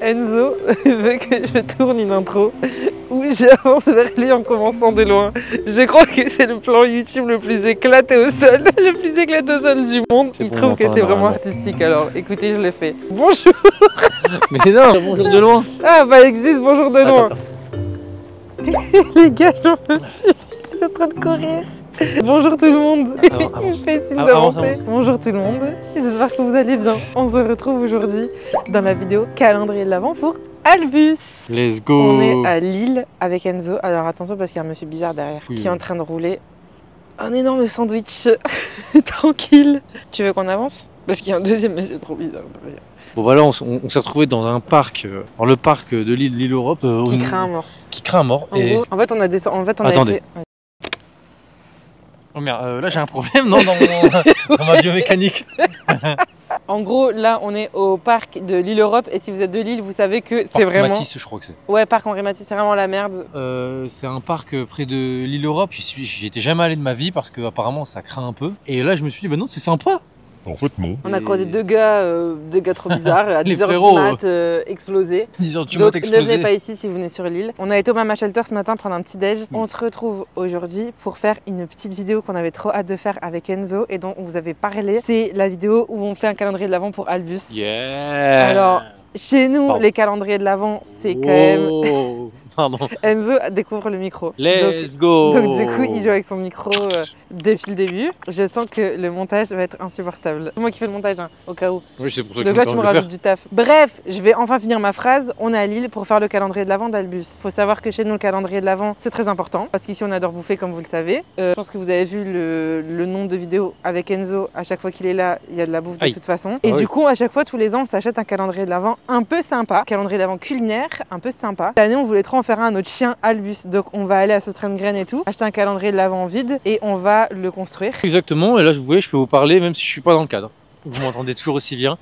Enzo veut que je tourne une intro où j'avance vers lui en commençant de loin. Je crois que c'est le plan YouTube le plus éclaté au sol, le plus éclaté au sol du monde. Il trouve que c'est vraiment artistique, alors écoutez, je le fais. Bonjour. Mais non, bonjour de loin. Ah bah existe bonjour de loin. Attends. Les gars, j'en peux plus. Je suis en train de courir. Bonjour tout le monde. Il fait signe d'avancer. Bonjour tout le monde. J'espère que vous allez bien. On se retrouve aujourd'hui dans la vidéo calendrier de l'Avent pour Albus. Let's go. On est à Lille avec Enzo. Alors attention parce qu'il y a un monsieur bizarre derrière qui est en train de rouler un énorme sandwich. Tranquille. Tu veux qu'on avance? Parce qu'il y a un deuxième monsieur trop bizarre derrière. Bon voilà, on s'est retrouvé dans un parc, dans le parc de l'île Europe. Qui craint un mort. Qui craint un mort. En fait, on a descendu. En fait, on Attendez. a été... Oh merde, là j'ai un problème, non, dans ma biomécanique. En gros, là, on est au parc de l'île Europe. Et si vous êtes de Lille, vous savez que c'est vraiment... Matisse, je crois que c'est. Ouais, parc Henri Matisse, c'est vraiment la merde. C'est un parc près de l'île Europe. J'y étais jamais allé de ma vie parce que apparemment ça craint un peu. Et là je me suis dit, bah non, c'est sympa. En fait, non. On a croisé deux gars trop bizarres à 10h frérots, du mat explosés. 10h du Donc mat ne venez explosé. pas ici si vous venez sur l'île. On a été au Mama Shelter ce matin prendre un petit déj. On se retrouve aujourd'hui pour faire une petite vidéo qu'on avait trop hâte de faire avec Enzo et dont on vous avait parlé. C'est la vidéo où on fait un calendrier de l'Avent pour Albus. Yeah. Alors, chez nous, Pardon. les calendriers de l'Avent, c'est quand même... Pardon. Enzo découvre le micro. Let's go. Donc du coup, il joue avec son micro depuis le début. Je sens que le montage va être insupportable. C'est moi qui fais le montage, hein, au cas où. Oui, c'est pour ça que Donc je là, tu me me permets de le rajoutes du taf. Bref, je vais enfin finir ma phrase. On est à Lille pour faire le calendrier de l'Avent d'Albus. Faut savoir que chez nous, le calendrier de l'Avent, c'est très important. Parce qu'ici, on adore bouffer, comme vous le savez. Je pense que vous avez vu le nombre de vidéos avec Enzo. À chaque fois qu'il est là, il y a de la bouffe de toute façon. Et du coup, à chaque fois, tous les ans, on s'achète un calendrier de l'Avent un peu sympa. Calendrier de l'Avent culinaire, un peu sympa. Cette année, on voulait trop en faire un à notre chien Albus. Donc, on va aller à Söstrengren et tout, acheter un calendrier de l'Avent vide et on va le construire. Exactement, et là vous voyez, je peux vous parler même si je suis pas dans le cadre. Vous m'entendez toujours aussi bien.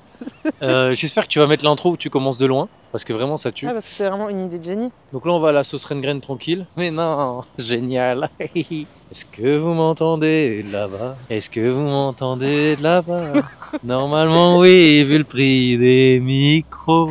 J'espère que tu vas mettre l'intro où tu commences de loin, parce que vraiment ça tue. Ah, parce que c'est vraiment une idée de génie. Donc là on va à la Söstrengren tranquille. Mais non, génial. Est-ce que vous m'entendez de là-bas? Est-ce que vous m'entendez de là-bas? Normalement oui, vu le prix des micros.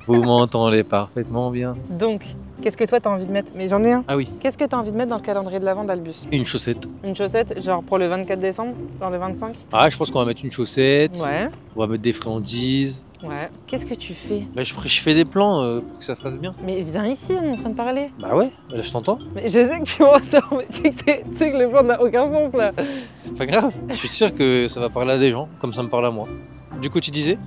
Vous m'entendez parfaitement bien. Donc, qu'est-ce que toi t'as envie de mettre? Mais j'en ai un. Ah oui, Qu'est-ce que t'as envie de mettre dans le calendrier de l'Avent d'Albus? une chaussette. Une chaussette, genre pour le 24 décembre? Genre le 25? Ah, je pense qu'on va mettre une chaussette. Ouais, On va mettre des friandises. ouais. Qu'est-ce que tu fais? Bah, je fais des plans pour que ça fasse bien. Mais viens ici, on est en train de parler. Bah ouais, là je t'entends. Mais je sais que tu m'entends, mais tu sais que le plan n'a aucun sens là. C'est pas grave. Je suis sûr que ça va parler à des gens, comme ça me parle à moi. Du coup, tu disais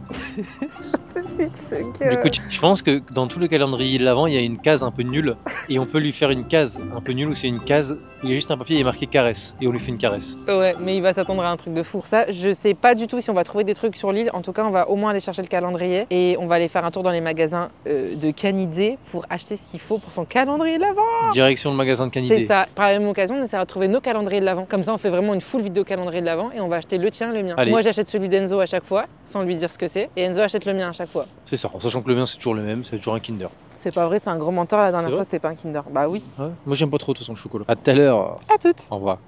Du coup, je pense que dans tous les calendriers de l'Avent, il y a une case un peu nulle. Et on peut lui faire une case un peu nulle où c'est une case où il y a juste un papier et marqué caresse. Et on lui fait une caresse. Ouais, mais il va s'attendre à un truc de fou. Ça, je sais pas du tout si on va trouver des trucs sur l'île. En tout cas, on va au moins aller chercher le calendrier et on va aller faire un tour dans les magasins de Canidé pour acheter ce qu'il faut pour son calendrier de l'Avent. Direction le magasin de Canidé. C'est ça. Par la même occasion, on essaiera de trouver nos calendriers de l'Avent. Comme ça, on fait vraiment une full vidéo calendrier de l'Avent et on va acheter le tien, le mien. Allez. Moi, j'achète celui d'Enzo à chaque fois, sans lui dire ce que c'est. Et Enzo achète le mien à chaque fois. C'est ça, en sachant que le mien c'est toujours le même, c'est toujours un Kinder. C'est pas vrai, c'est un gros menteur. La dernière C'est fois, vrai c'était pas un Kinder. Bah oui. Ouais. Moi j'aime pas trop de toute façon le chocolat. À tout à l'heure. À toutes. Au revoir.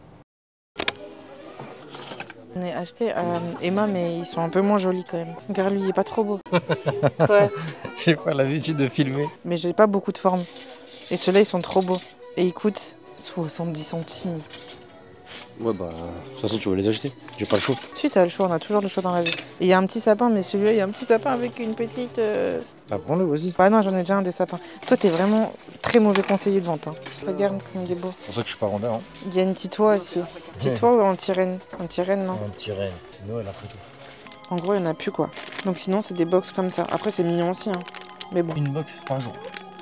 On est acheté Emma, mais ils sont un peu moins jolis quand même. Regarde, lui, il est pas trop beau. Quoi? J'ai pas l'habitude de filmer. Mais j'ai pas beaucoup de forme. Et ceux-là, ils sont trop beaux. Et ils coûtent 70 centimes. Ouais bah, de toute façon tu vas les acheter. J'ai pas le choix. Si, t'as le choix, on a toujours le choix dans la vie. Et il y a un petit sapin, mais celui-là, il y a un petit sapin avec une petite... Bah prends-le, vas-y. Bah non, j'en ai déjà un des sapins. Toi, t'es vraiment très mauvais conseiller de vente. Hein. Regarde comme il est beau. C'est pour ça que je suis pas vendeur. Hein. Il y a une petite oie aussi. Petite oie ou anti-reine? Anti-reine, non? Un petit renne, c'est Noël après tout. En gros, il y en a plus, quoi. Donc sinon, c'est des box comme ça. Après, c'est mignon aussi, hein. Mais bon. Une box par jour.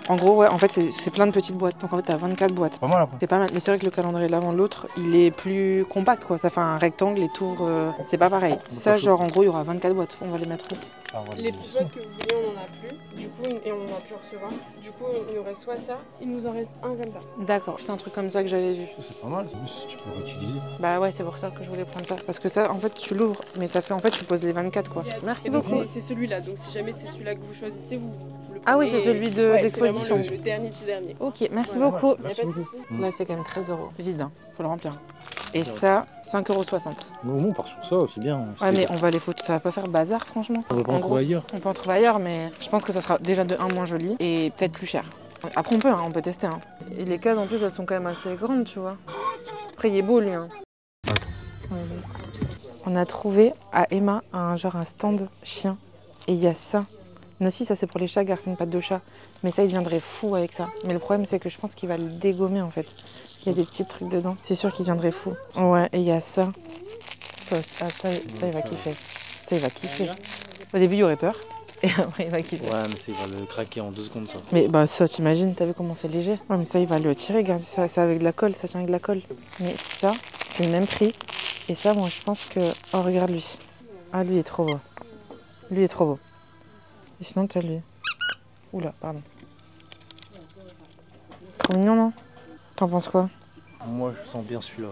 En gros, ouais, en fait, c'est plein de petites boîtes. Donc en fait, t'as 24 boîtes. Pas mal après. C'est pas mal, mais c'est vrai que le calendrier de l'Avent, l'autre, il est plus compact, quoi. Ça fait un rectangle, les tours, c'est pas pareil. Ça, genre, en gros, il y aura 24 boîtes. On va les mettre où? Les petites boîtes que vous voulez, on en a plus. Du coup, et on en a plus à recevoir. Du coup, il nous reste soit ça, il nous en reste un comme ça. D'accord, c'est un truc comme ça que j'avais vu. C'est pas mal, tu peux réutiliser. Bah ouais, c'est pour ça que je voulais prendre ça. Parce que ça, en fait, tu l'ouvres, mais ça fait, en fait, tu poses les 24, quoi. Merci Et donc, beaucoup. c'est celui-là. Donc, si jamais c'est celui-là que vous choisissez, vous le Ah oui, premier. c'est celui Ouais, d'exposition. c'est vraiment le dernier petit dernier. Ok, merci Voilà. beaucoup. Y a pas de souci. Là, c'est quand même 13 €. Vide, hein. Faut le remplir. Et ça, 5,60 €. Non, on part sur ça, c'est bien. Ouais, mais on va les foutre. Ça va pas faire bazar, franchement. On va pas en gros, trouver ailleurs. on peut en trouver ailleurs, mais je pense que ça sera déjà de 1 moins joli et peut-être plus cher. Après, on peut tester. Hein. Et les cases, en plus, elles sont quand même assez grandes, tu vois. Après, il est beau, lui. Hein. On a trouvé à Emma un stand chien. Et il y a ça. Mais aussi, ça, c'est pour les chats, c'est une patte de chat. Mais ça, il deviendrait fou avec ça. Mais le problème, c'est que je pense qu'il va le dégommer, en fait. Il y a des petits trucs dedans. C'est sûr qu'il viendrait fou. Ouais, et il y a ça. Ça, il va kiffer. Ça, il va kiffer. Au début, il aurait peur. Et après, il va kiffer. Ouais, mais il va le craquer en 2 secondes, ça. Mais bah, ça, t'imagines, t'as vu comment c'est léger? Ouais, mais ça, il va le tirer. Regarde, ça, c'est avec de la colle. Ça tient avec de la colle. Mais ça, c'est le même prix. Et ça, moi, je pense que... Oh, regarde lui. Ah, lui est trop beau. Lui est trop beau. Et sinon, t'as lui. Oula, pardon. Trop mignon, non? T'en penses quoi? Moi, je sens bien celui-là.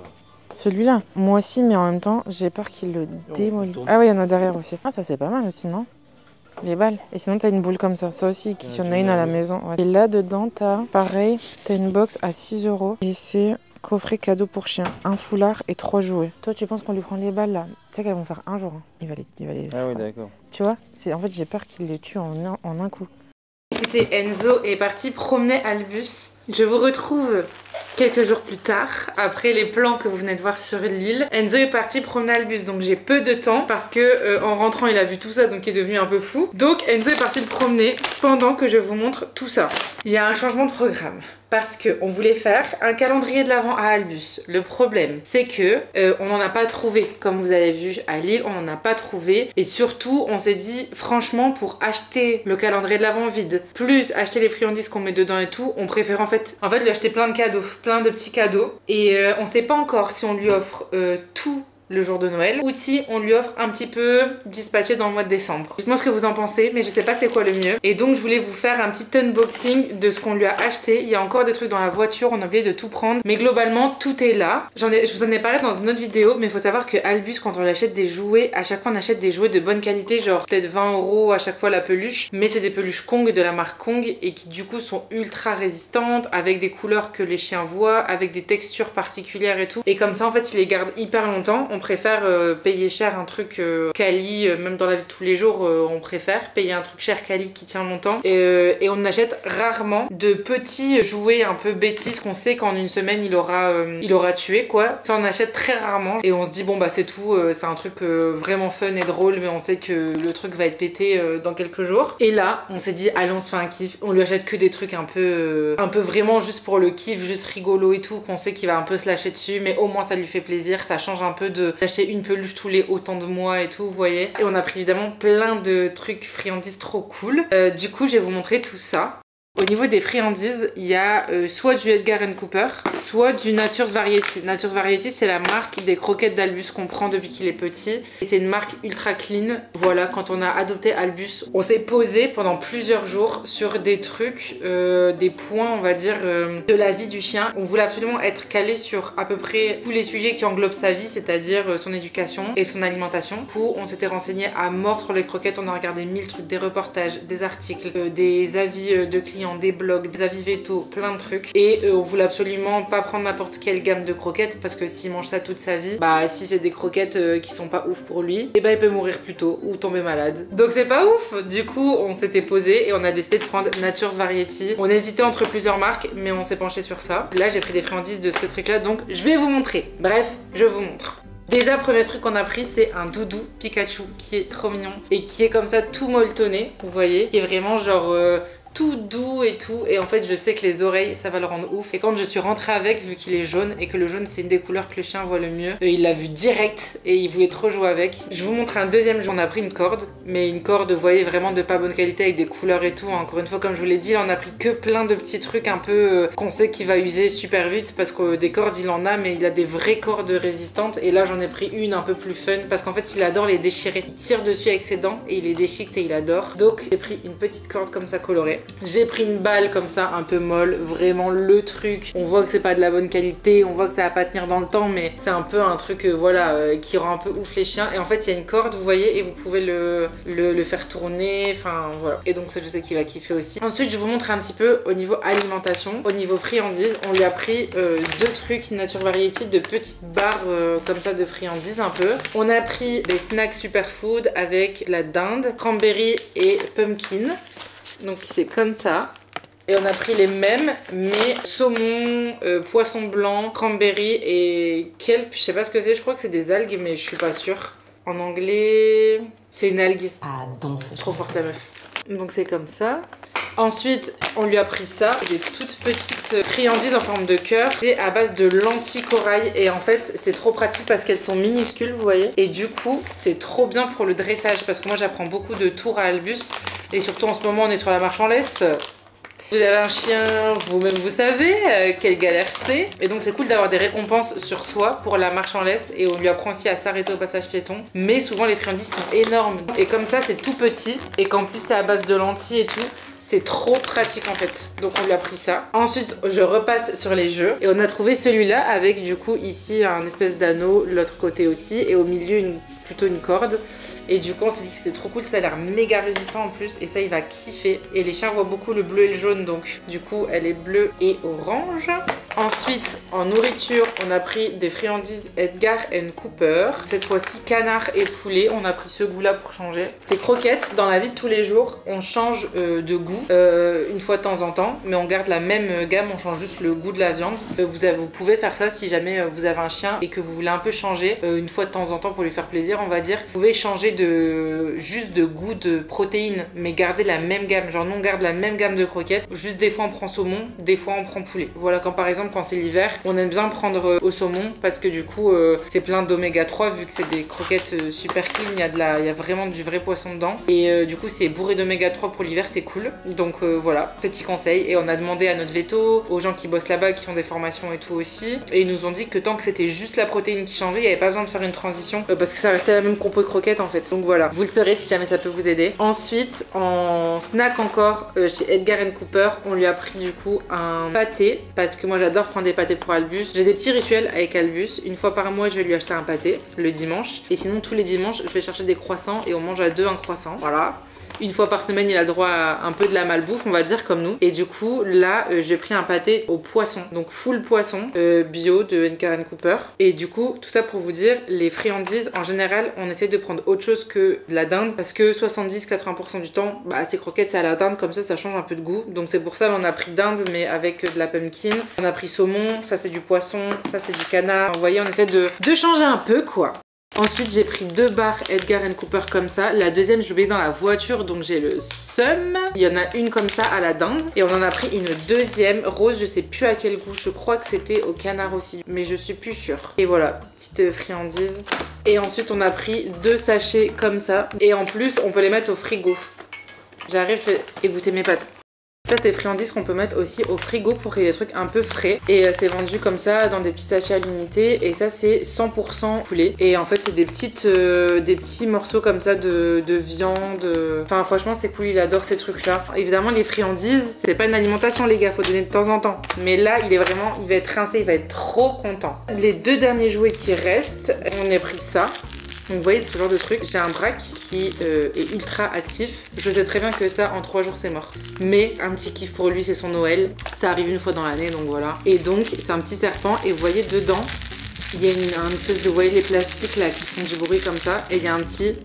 Celui-là? Moi aussi, mais en même temps, j'ai peur qu'il le démolisse. Ah ouais, il y en a derrière aussi. Ah, ça, c'est pas mal aussi, non? Les balles. Et sinon, t'as une boule comme ça. Ça aussi, il y en a une à la maison. Ouais. Et là, dedans, t'as, pareil, t'as une box à 6 €. Et c'est coffret cadeau pour chien. Un foulard et 3 jouets. Toi, tu penses qu'on lui prend les balles, là? Tu sais qu'elles vont faire un jour. Hein. Il va les... Ah oui, d'accord. Tu vois? En fait, j'ai peur qu'il les tue en un coup. Écoutez, Enzo est parti promener Albus. Je vous retrouve quelques jours plus tard, après les plans que vous venez de voir sur l'île. Enzo est parti promener Albus, donc j'ai peu de temps parce que en rentrant il a vu tout ça, donc il est devenu un peu fou. Donc Enzo est parti le promener pendant que je vous montre tout ça. Il y a un changement de programme parce que on voulait faire un calendrier de l'Avent à Albus. Le problème, c'est que on n'en a pas trouvé, comme vous avez vu à Lille, on n'en a pas trouvé. Et surtout, on s'est dit, franchement, pour acheter le calendrier de l'Avent vide, plus acheter les friandises qu'on met dedans et tout, on préfère en fait lui acheter plein de cadeaux, plein de petits cadeaux. Et on sait pas encore si on lui offre tout le jour de Noël ou si on lui offre un petit peu dispatché dans le mois de décembre. Dites-moi ce que vous en pensez, mais je sais pas c'est quoi le mieux. Et donc je voulais vous faire un petit unboxing de ce qu'on lui a acheté. Il y a encore des trucs dans la voiture, on a oublié de tout prendre, mais globalement tout est là. Je vous en ai parlé dans une autre vidéo, mais il faut savoir que Albus, quand on lui achète des jouets, à chaque fois on achète des jouets de bonne qualité, genre peut-être 20 € à chaque fois la peluche, mais c'est des peluches Kong de la marque Kong et qui du coup sont ultra résistantes, avec des couleurs que les chiens voient, avec des textures particulières et tout. Et comme ça en fait ils les gardent hyper longtemps. On préfère payer cher un truc quali, même dans la vie de tous les jours, on préfère payer un truc cher quali qui tient longtemps. Et on achète rarement de petits jouets un peu bêtises qu'on sait qu'en une semaine il aura tué quoi. Ça on achète très rarement et on se dit bon bah c'est tout, c'est un truc vraiment fun et drôle, mais on sait que le truc va être pété dans quelques jours. Et là on s'est dit allez on se fait un kiff, on lui achète que des trucs un peu vraiment juste pour le kiff, juste rigolo et tout, qu'on sait qu'il va un peu se lâcher dessus, mais au moins ça lui fait plaisir, ça change un peu d'acheter une peluche tous les autant de mois et tout, vous voyez. Et on a pris évidemment plein de trucs friandises trop cool. Du coup, je vais vous montrer tout ça. Au niveau des friandises, il y a soit du Edgar & Cooper, soit du Nature's Variety. Nature's Variety, c'est la marque des croquettes d'Albus qu'on prend depuis qu'il est petit. Et c'est une marque ultra clean. Voilà, quand on a adopté Albus, on s'est posé pendant plusieurs jours sur des trucs, des points, on va dire, de la vie du chien. On voulait absolument être calé sur à peu près tous les sujets qui englobent sa vie, c'est-à-dire son éducation et son alimentation. Du coup, on s'était renseigné à mort sur les croquettes. On a regardé 1000 trucs, des reportages, des articles, des avis de clients, des blogs, des avis veto, plein de trucs. Et on voulait absolument pas prendre n'importe quelle gamme de croquettes parce que s'il mange ça toute sa vie, bah si c'est des croquettes qui sont pas ouf pour lui, et bah il peut mourir plus tôt ou tomber malade. Donc c'est pas ouf. Du coup on s'était posé et on a décidé de prendre Nature's Variety. On hésitait entre plusieurs marques mais on s'est penché sur ça. Là j'ai pris des friandises de ce truc là, donc je vais vous montrer. Bref, je vous montre. Déjà, premier truc qu'on a pris, c'est un doudou Pikachu qui est trop mignon et qui est comme ça tout molletonné, vous voyez, qui est vraiment genre tout doux et tout. Et en fait, je sais que les oreilles, ça va le rendre ouf. Et quand je suis rentrée avec, vu qu'il est jaune et que le jaune, c'est une des couleurs que le chien voit le mieux, il l'a vu direct et il voulait trop jouer avec. Je vous montre un deuxième jeu. On a pris une corde, mais une corde, vous voyez, vraiment de pas bonne qualité avec des couleurs et tout. Encore une fois, comme je vous l'ai dit, là, on a pris que plein de petits trucs un peu qu'on sait qu'il va user super vite parce que des cordes, il en a, mais il a des vraies cordes résistantes. Et là, j'en ai pris une un peu plus fun parce qu'en fait, il adore les déchirer. Il tire dessus avec ses dents et il les déchiquette et il adore. Donc, j'ai pris une petite corde comme ça colorée. J'ai pris une balle comme ça, un peu molle, vraiment le truc. On voit que c'est pas de la bonne qualité, on voit que ça va pas tenir dans le temps, mais c'est un peu un truc voilà, qui rend un peu ouf les chiens. Et en fait, il y a une corde, vous voyez, et vous pouvez le faire tourner, enfin voilà. Et donc ça, je sais qu'il va kiffer aussi. Ensuite, je vous montre un petit peu au niveau alimentation. Au niveau friandises, on lui a pris deux trucs Nature Variety, de petites barres comme ça de friandises un peu. On a pris des snacks superfood avec la dinde, cranberry et pumpkin. Donc c'est comme ça. Et on a pris les mêmes, mais saumon, poisson blanc, cranberry et kelp. Je sais pas ce que c'est, je crois que c'est des algues, mais je suis pas sûre. En anglais, c'est une algue. Ah donc. Trop forte la meuf. Donc c'est comme ça. Ensuite, on lui a pris ça, des toutes petites friandises en forme de cœur. C'est à base de lentilles corail et en fait, c'est trop pratique parce qu'elles sont minuscules, vous voyez. Et du coup, c'est trop bien pour le dressage parce que moi, j'apprends beaucoup de tours à Albus. Et surtout, en ce moment, on est sur la marche en laisse. Vous avez un chien, vous-même vous savez quelle galère c'est. Et donc c'est cool d'avoir des récompenses sur soi pour la marche en laisse. Et on lui apprend aussi à s'arrêter au passage piéton. Mais souvent les friandises sont énormes. Et comme ça c'est tout petit. Et qu'en plus c'est à base de lentilles et tout. C'est trop pratique en fait. Donc on lui a pris ça. Ensuite je repasse sur les jeux. Et on a trouvé celui-là avec du coup ici un espèce d'anneau. L'autre côté aussi. Et au milieu plutôt une corde. Et du coup on s'est dit que c'était trop cool, ça a l'air méga résistant en plus et ça il va kiffer. Et les chiens voient beaucoup le bleu et le jaune donc du coup elle est bleue et orange. Ensuite en nourriture on a pris des friandises Edgar Cooper. Cette fois-ci canard et poulet, on a pris ce goût là pour changer. Ces croquettes dans la vie de tous les jours on change de goût une fois de temps en temps. Mais on garde la même gamme, on change juste le goût de la viande. Vous pouvez faire ça si jamais vous avez un chien et que vous voulez un peu changer une fois de temps en temps pour lui faire plaisir on va dire. Vous pouvez changer juste de goût de protéines mais garder la même gamme, genre nous on garde la même gamme de croquettes, juste des fois on prend saumon, des fois on prend poulet. Voilà, quand par exemple quand c'est l'hiver on aime bien prendre au saumon parce que du coup c'est plein d'oméga 3 vu que c'est des croquettes super clean, il y a vraiment du vrai poisson dedans et du coup c'est bourré d'oméga 3 pour l'hiver, c'est cool. Donc voilà, petit conseil. Et on a demandé à notre veto, aux gens qui bossent là-bas, qui font des formations et tout aussi, et ils nous ont dit que tant que c'était juste la protéine qui changeait, il n'y avait pas besoin de faire une transition parce que ça restait la même compo de croquettes en fait. Donc voilà, vous le saurez si jamais ça peut vous aider. Ensuite, en snack encore, chez Edgar Cooper, on lui a pris du coup un pâté, parce que moi j'adore prendre des pâtés pour Albus. J'ai des petits rituels avec Albus. Une fois par mois, je vais lui acheter un pâté, le dimanche. Et sinon, tous les dimanches, je vais chercher des croissants et on mange à deux un croissant. Voilà. Une fois par semaine, il a le droit à un peu de la malbouffe, on va dire, comme nous. Et du coup, là, j'ai pris un pâté au poisson. Donc, full poisson, bio de Edgar Cooper. Et du coup, tout ça pour vous dire, les friandises, en général, on essaie de prendre autre chose que de la dinde. Parce que 70-80% du temps, bah, ces croquettes, c'est à la dinde. Comme ça change un peu de goût. Donc, c'est pour ça qu'on a pris dinde, mais avec de la pumpkin. On a pris saumon, ça c'est du poisson, ça c'est du canard. Vous voyez, on essaie de changer un peu, quoi. Ensuite, j'ai pris deux barres Edgar Cooper comme ça. La deuxième, je l'ai oubliée dans la voiture, donc j'ai le seum. Il y en a une comme ça à la dinde. Et on en a pris une deuxième rose, je sais plus à quel goût. Je crois que c'était au canard aussi, mais je suis plus sûre. Et voilà, petite friandise. Et ensuite, on a pris deux sachets comme ça. Et en plus, on peut les mettre au frigo. J'arrive, je vais égoutter mes pâtes. Ça, c'est des friandises qu'on peut mettre aussi au frigo pour qu'il y ait des trucs un peu frais. Et c'est vendu comme ça dans des petits sachets à l'unité. Et ça, c'est 100% poulet. Et en fait, c'est des petits morceaux comme ça de viande. Enfin, franchement, c'est cool. Il adore ces trucs-là. Évidemment, les friandises, c'est pas une alimentation, les gars. Faut donner de temps en temps. Mais là, il va être rincé. Il va être trop content. Les deux derniers jouets qui restent, on a pris ça. Donc vous voyez ce genre de truc. J'ai un braque qui est ultra actif. Je sais très bien que ça en 3 jours c'est mort. Mais un petit kiff pour lui, c'est son Noël. Ça arrive une fois dans l'année, donc voilà. Et donc c'est un petit serpent et vous voyez dedans, il y a un espèce de, vous voyez les plastiques là qui font du bruit comme ça. Et il y a un petit...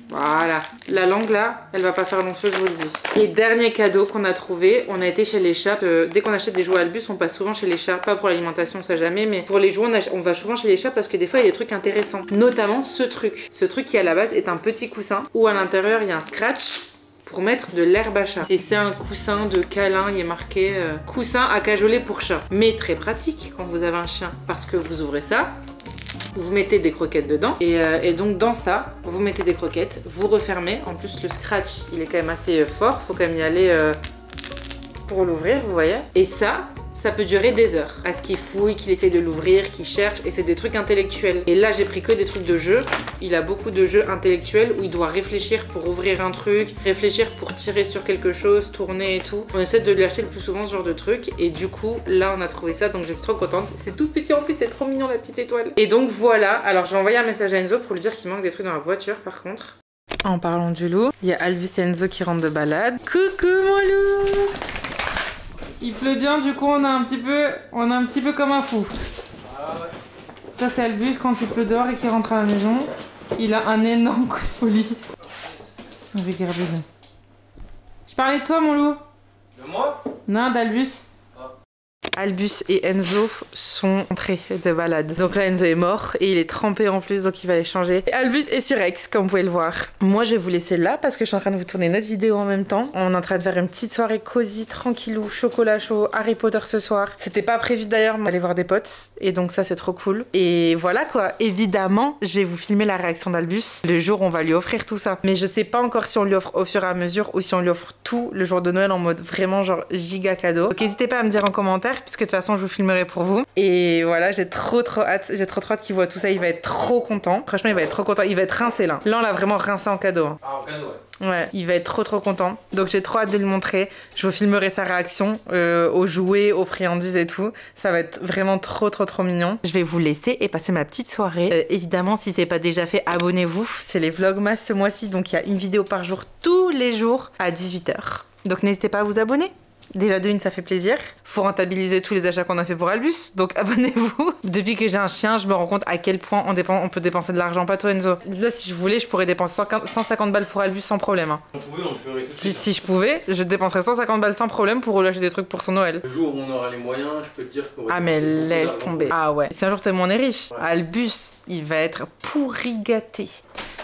Voilà, la langue là, elle va pas faire long feu, je vous le dis. Et dernier cadeau qu'on a trouvé, on a été chez les chats. Dès qu'on achète des jouets Albus, on passe souvent chez les chats. Pas pour l'alimentation, ça jamais, mais pour les jouets, on va souvent chez les chats parce que des fois il y a des trucs intéressants. Notamment ce truc. Ce truc qui à la base est un petit coussin où à l'intérieur il y a un scratch pour mettre de l'herbe à chat. Et c'est un coussin de câlin, il est marqué coussin à cajoler pour chat. Mais très pratique quand vous avez un chien parce que vous ouvrez ça. Vous mettez des croquettes dedans et donc dans ça, vous mettez des croquettes, vous refermez. En plus le scratch, il est quand même assez fort, faut quand même y aller pour l'ouvrir, vous voyez. Et ça, ça peut durer des heures. À ce qu'il fouille, qu'il essaie de l'ouvrir, qu'il cherche, et c'est des trucs intellectuels. Et là, j'ai pris que des trucs de jeu. Il a beaucoup de jeux intellectuels où il doit réfléchir pour ouvrir un truc, réfléchir pour tirer sur quelque chose, tourner et tout. On essaie de lui acheter le plus souvent ce genre de truc. Et du coup, là, on a trouvé ça, donc je suis trop contente. C'est tout petit en plus, c'est trop mignon la petite étoile. Et donc voilà, alors j'ai envoyé un message à Enzo pour lui dire qu'il manque des trucs dans la voiture par contre. En parlant du loup, il y a Albus et Enzo qui rentrent de balade. Coucou mon loup! Il pleut bien, du coup on a un petit peu comme un fou. Ça c'est Albus quand il pleut dehors et qu'il rentre à la maison. Il a un énorme coup de folie. Regardez-le. Je parlais de toi mon loup. De moi? Non, d'Albus. Albus et Enzo sont entrés de balade. Donc là, Enzo est mort et il est trempé en plus, donc il va les changer. Et Albus est sur X, comme vous pouvez le voir. Moi, je vais vous laisser là parce que je suis en train de vous tourner notre vidéo en même temps. On est en train de faire une petite soirée cosy, tranquillou, chocolat chaud, Harry Potter ce soir. C'était pas prévu d'ailleurs, mais aller voir des potes. Et donc ça, c'est trop cool. Et voilà quoi. Évidemment, je vais vous filmer la réaction d'Albus le jour où on va lui offrir tout ça. Mais je sais pas encore si on lui offre au fur et à mesure ou si on lui offre tout le jour de Noël en mode vraiment genre giga cadeau. Donc n'hésitez pas à me dire en commentaire puisque de toute façon je vous filmerai pour vous. Et voilà, j'ai trop hâte qu'il voit tout ça, il va être trop content. Franchement, il va être trop content, il va être rincé là. Là, on l'a vraiment rincé en cadeau. Ah, en cadeau, ouais. Ouais, il va être trop content. Donc j'ai trop hâte de lui montrer. Je vous filmerai sa réaction aux jouets, aux friandises et tout. Ça va être vraiment trop mignon. Je vais vous laisser et passer ma petite soirée. Évidemment, si c'est pas déjà fait, abonnez-vous. C'est les Vlogmas ce mois-ci, donc il y a une vidéo par jour tous les jours à 18 h. Donc n'hésitez pas à vous abonner. Déjà de une, ça fait plaisir. Faut rentabiliser tous les achats qu'on a fait pour Albus, donc abonnez-vous. Depuis que j'ai un chien, je me rends compte à quel point on peut dépenser de l'argent. Pas toi Enzo. Là, si je voulais, je pourrais dépenser 150 balles pour Albus sans problème. Hein. On pouvait, on le ferait. Si je pouvais, je dépenserais 150 balles sans problème pour relâcher des trucs pour son Noël. Le jour où on aura les moyens, je peux te dire qu'on va... Ah mais laisse tomber. Ah ouais. Si un jour on est riche, ouais. Albus, il va être pourri gâté.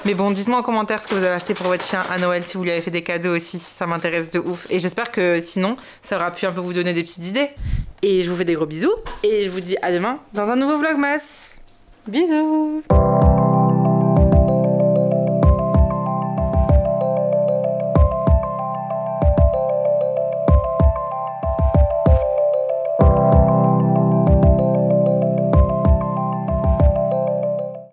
Mais bon, dites-moi en commentaire ce que vous avez acheté pour votre chien à Noël, si vous lui avez fait des cadeaux aussi, ça m'intéresse de ouf. Et j'espère que sinon, ça aura pu un peu vous donner des petites idées. Et je vous fais des gros bisous, et je vous dis à demain dans un nouveau Vlogmas. Bisous!